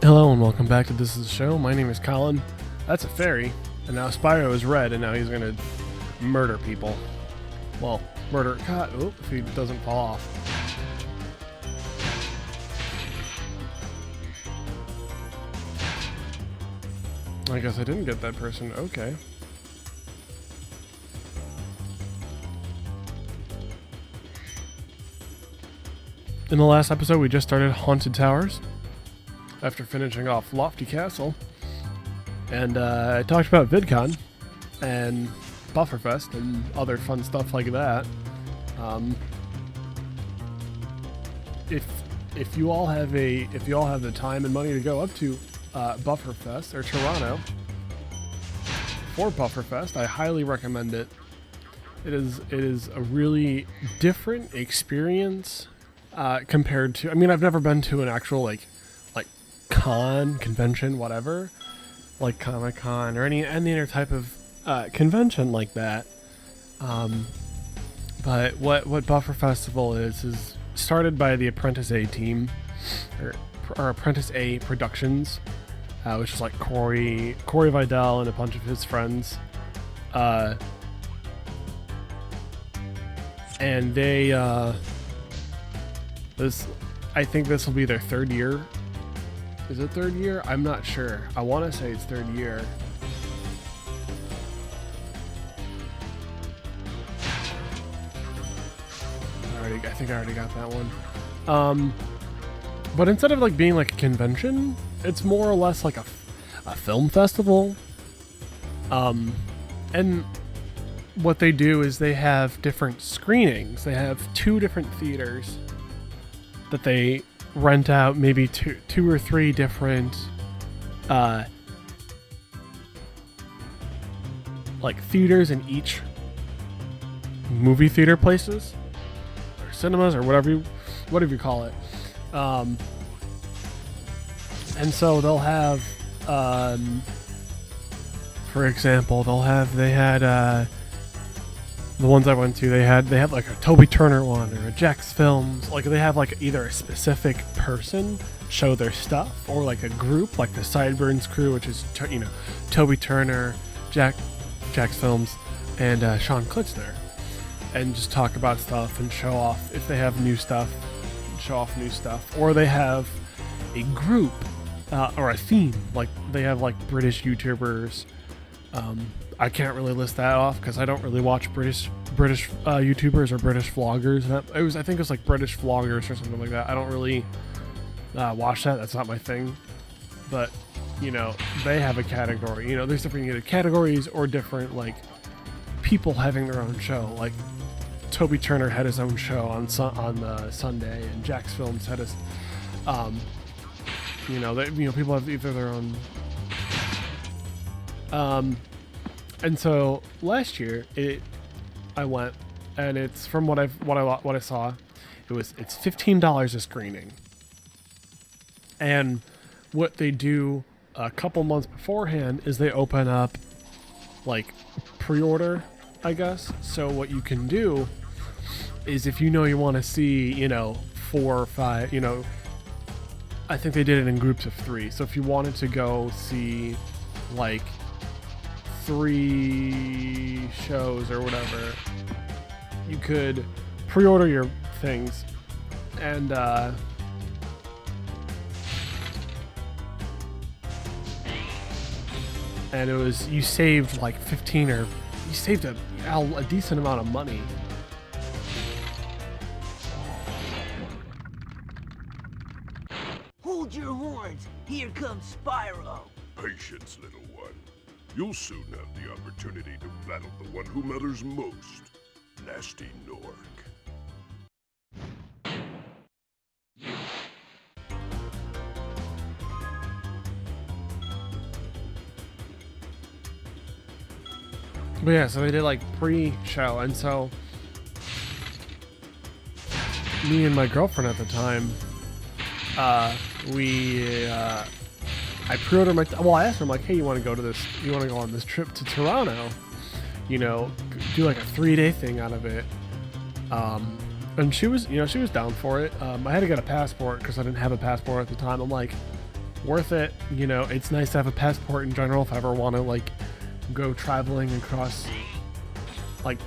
Hello and welcome back to This Is the Show. My name is Colin. That's a fairy, and now Spyro is red, and now he's gonna murder people. Well, murder God, if he doesn't fall off. I guess I didn't get that person. Okay. In the last episode, we just started Haunted Towers after finishing off Lofty Castle, and I talked about VidCon and Bufferfest and other fun stuff like that. If you all have the time and money to go up to Bufferfest or Toronto for Bufferfest, I highly recommend it. It is a really different experience compared to. I mean, I've never been to an actual like convention, whatever, like Comic-Con or any other type of convention like that. But what Buffer Festival is started by the Apprentice A team, or Apprentice A Productions, which is like Corey Vidal and a bunch of his friends. And they I think this will be their third year. Is it third year? I'm not sure. I want to say it's third year. I think I already got that one. But instead of like being like a convention, it's more or less like a film festival. And what they do is they have different screenings. They have two different theaters that they rent out, maybe two or three different like theaters in each movie theater places or cinemas or whatever you call it. And so they'll have for example, they had the ones I went to, they had like a Toby Turner one or a Jax Films. Like they have like either a specific person show their stuff or like a group, like the Sideburns crew, which is Toby Turner, Jax Films, and Sean Klitzner, and just talk about stuff and show off if they have new stuff, or they have a group or a theme, like they have like British YouTubers. I can't really list that off because I don't really watch British YouTubers or British vloggers. I think it was like British vloggers or something like that. I don't really watch that. That's not my thing. But they have a category. There's different either categories or different like people having their own show. Like Toby Turner had his own show on Sunday, and Jax Films had his. People have either their own. And so last year I went, and it's from what I saw, it's $15 a screening. And what they do a couple months beforehand is they open up like pre-order, I guess. So what you can do is if you want to see 4 or 5, I think they did it in groups of 3. So if you wanted to go see like 3 shows or whatever, you could pre-order your things, and it was, you saved like 15, or you saved a decent amount of money. Hold your horns, here comes Spyro. Patience, little one. You'll soon have the opportunity to battle the one who matters most, Nasty Nork. But yeah, so they did like pre-show, and so me and my girlfriend at the time, I pre-ordered I asked her, I'm like, hey, you want to go on this trip to Toronto? Do like a 3-day thing out of it. And she was down for it. I had to get a passport because I didn't have a passport at the time. I'm like, worth it. You know, it's nice to have a passport in general if I ever want to like go traveling across, like,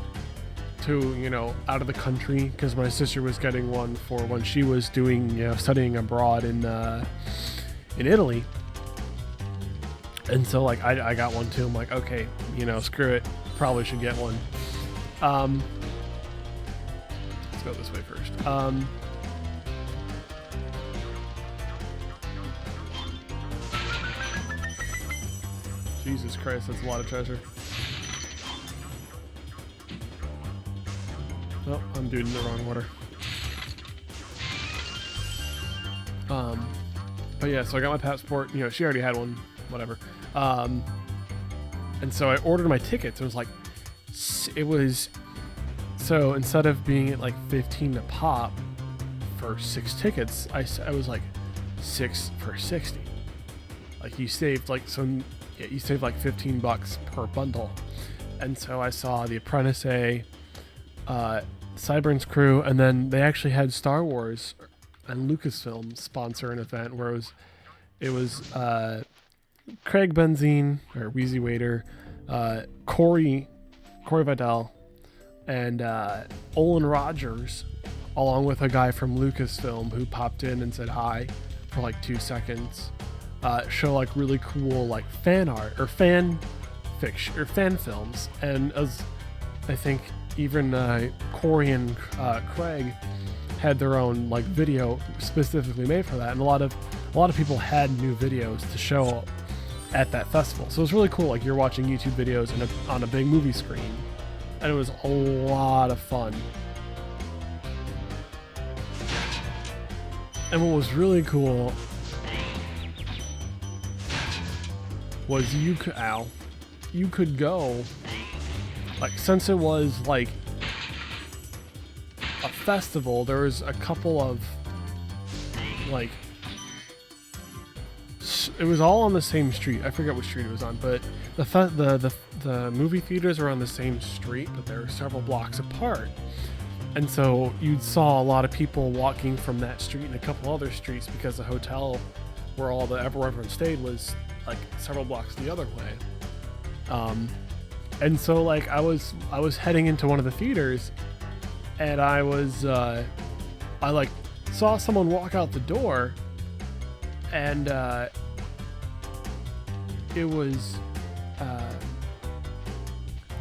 to, you know, out of the country, because my sister was getting one for when she was doing, you know, studying abroad in Italy. And so like I got one too. I'm like, okay, you know, screw it, probably should get one. Let's go this way first. Jesus Christ, that's a lot of treasure. Oh, I'm doing the wrong order. But yeah, so I got my passport. You know, she already had one, whatever. And so I ordered my tickets. It was so instead of being at like 15 a pop for 6 tickets, I was like 6 for 60. Like you saved like you saved like $15 per bundle. And so I saw The Apprentice, Sideburns Crew, and then they actually had Star Wars and Lucasfilm sponsor an event where it was Craig Benzine or Wheezy Waiter, Corey Vidal, and Olin Rogers, along with a guy from Lucasfilm who popped in and said hi for like 2 seconds. Show like really cool like fan art or fan fiction or fan films, and as I think even Corey and Craig had their own like video specifically made for that, and a lot of people had new videos to show at that festival. So it was really cool. Like you're watching YouTube videos on a big movie screen, and it was a lot of fun. And what was really cool was you could go, like, since it was like a festival, there was a couple of like, it was all on the same street. I forget what street it was on, but the movie theaters were on the same street, but they were several blocks apart. And so you saw a lot of people walking from that street and a couple other streets, because the hotel where everyone stayed was like several blocks the other way. And so like I was heading into one of the theaters, and I like saw someone walk out the door, and it was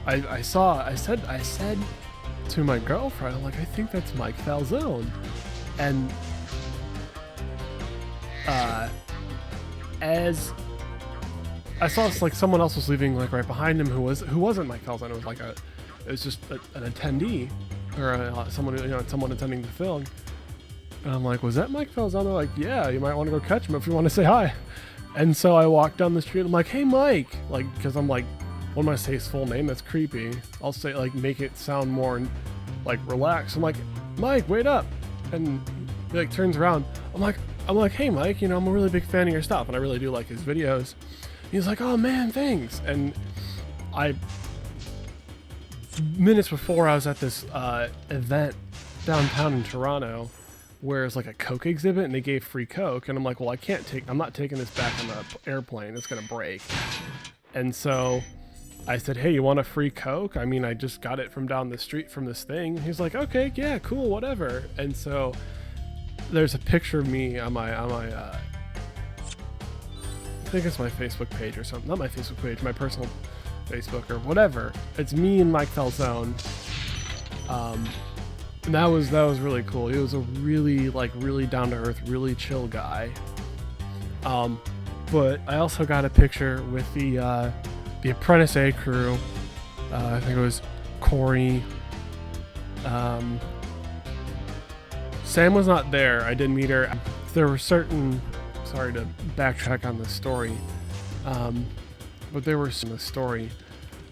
I said to my girlfriend, I'm like, I think that's Mike Falzone. And as I saw, like, someone else was leaving like right behind him who wasn't Mike Falzone. It was just an attendee, or someone attending the film. And I'm like, was that Mike Falzone? They're like, yeah, you might want to go catch him if you want to say hi. And so I walked down the street. I'm like, hey Mike, like, because I'm like, when I say his full name, that's creepy. I'll say, like, make it sound more like relaxed. I'm like, Mike, wait up. And he like turns around. I'm like, hey Mike, you know, I'm a really big fan of your stuff, and I really do like his videos. He's like, oh man, thanks. And minutes before, I was at this event downtown in Toronto where it's like a Coke exhibit, and they gave free Coke. And I'm like, well, I'm not taking this back on the airplane. It's going to break. And so I said, hey, you want a free Coke? I mean, I just got it from down the street from this thing. He's like, okay, yeah, cool, whatever. And so there's a picture of me on my I think it's my Facebook page or something. Not my Facebook page, my personal Facebook or whatever. It's me and Mike Falzone. And that was really cool. He was a really down to earth, really chill guy. But I also got a picture with the Apprentice A crew. I think it was Corey. Sam was not there. I didn't meet her. There were certain, sorry to backtrack on the story, but there were some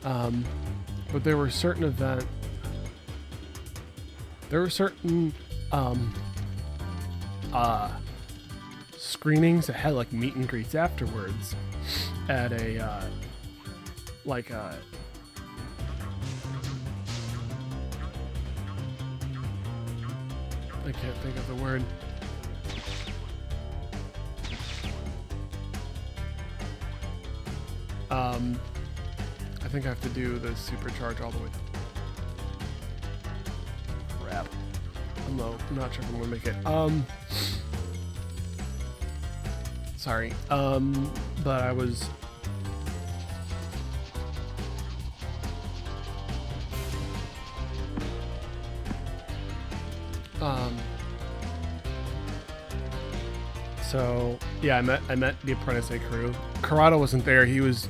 but there were certain events. There were certain screenings that had like meet and greets afterwards at a I can't think of the word. I think I have to do the supercharge all the way. Crap. I'm not sure if I'm gonna make it. Sorry. But I was. So yeah, I met the Apprentice crew. Corrado wasn't there. He was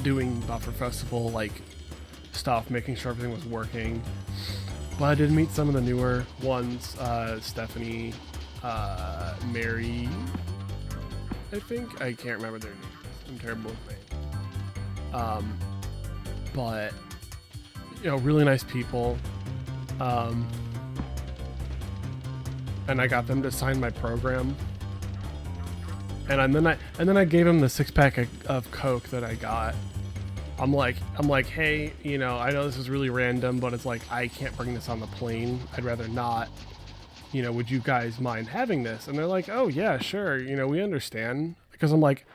doing Buffer Festival like stuff, making sure everything was working. But I did meet some of the newer ones. Stephanie, Mary, I think. I can't remember their names. I'm terrible with names. But you know, really nice people. And I got them to sign my program. And then I gave him the 6-pack of Coke that I got. I'm like, hey, you know, I know this is really random, but it's like I can't bring this on the plane. I'd rather not. You know, would you guys mind having this? And they're like, oh yeah, sure. You know, we understand. Because I'm like,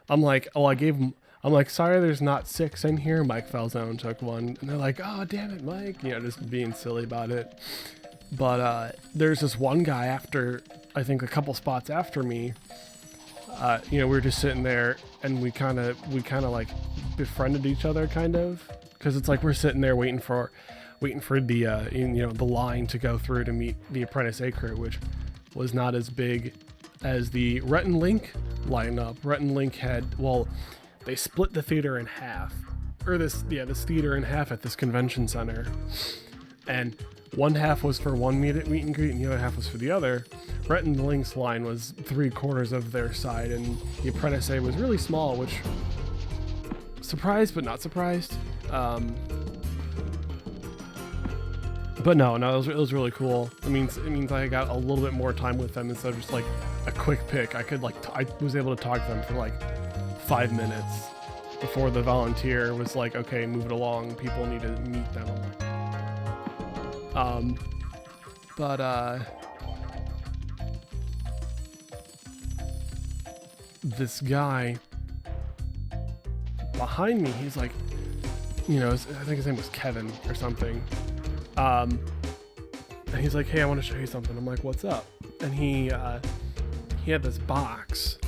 oh, I gave him. I'm like, sorry, there's not 6 in here. Mike fell down and took one, and they're like, oh damn it, Mike. You know, just being silly about it. But there's this one guy after, I think a couple spots after me. You know, we were just sitting there, and we kind of like befriended each other, kind of, because it's like we're sitting there waiting for the you know, the line to go through to meet the Apprentice crew, which was not as big as the Rhett and Link lineup. Rhett and Link had, well, they split the theater in half, or this theater in half at this convention center, and one half was for one meet and greet, and the other half was for the other. Rhett and Link's line was 3/4 of their side, and the Apprentice was really small, which surprised but not surprised. But no, it was really cool. It means I got a little bit more time with them instead of just like a quick pick. I could I was able to talk to them for like 5 minutes before the volunteer was like, okay, move it along. People need to meet them. This guy behind me, he's like, you know, I think his name was Kevin or something. And he's like, hey, I want to show you something. I'm like, what's up? And he had this box.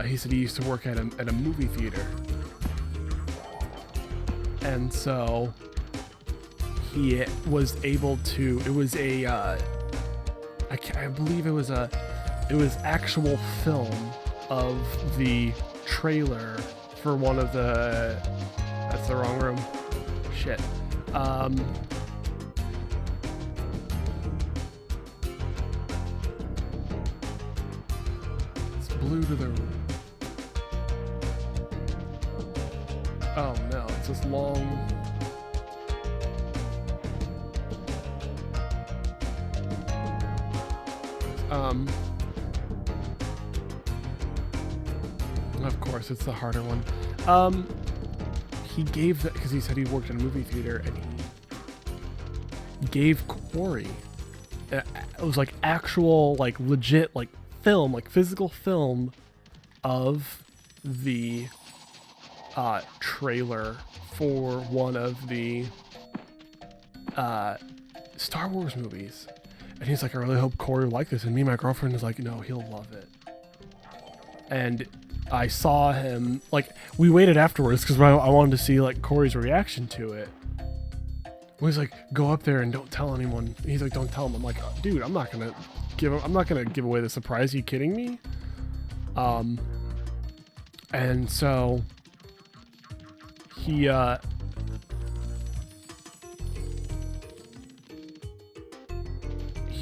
He said he used to work at a movie theater. And so he was able to, it was a, I believe it was actual film of the trailer for one of the, that's the wrong room, shit. It's blue to the, oh no, it's this long, of course, it's the harder one. He gave that because he said he worked in a movie theater, and he gave Corey, it was like actual, like legit, like film, like physical film of the trailer for one of the Star Wars movies. And he's like, I really hope Corey will like this. And me and my girlfriend is like, no, he'll love it. And I saw him, like, we waited afterwards because I wanted to see like Corey's reaction to it. He's like, go up there and don't tell anyone. He's like, don't tell him. I'm like, oh, dude, I'm not gonna give away the surprise. Are you kidding me? And so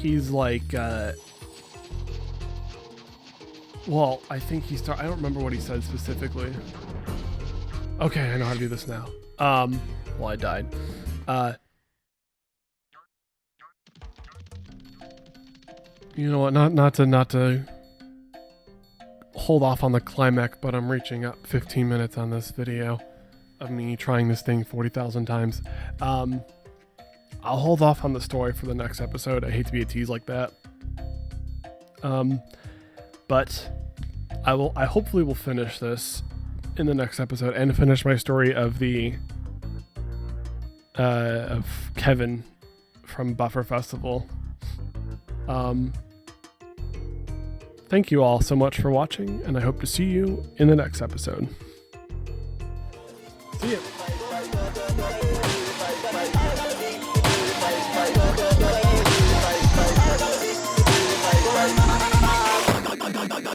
he's like, well, I think I don't remember what he said specifically. Okay, I know how to do this now. Well, I died. You know what, not to hold off on the climax, but I'm reaching up 15 minutes on this video of me trying this thing 40,000 times. I'll hold off on the story for the next episode. I hate to be a tease like that. But I hopefully will finish this in the next episode and finish my story of of Kevin from Buffer Festival. Thank you all so much for watching, and I hope to see you in the next episode. See ya.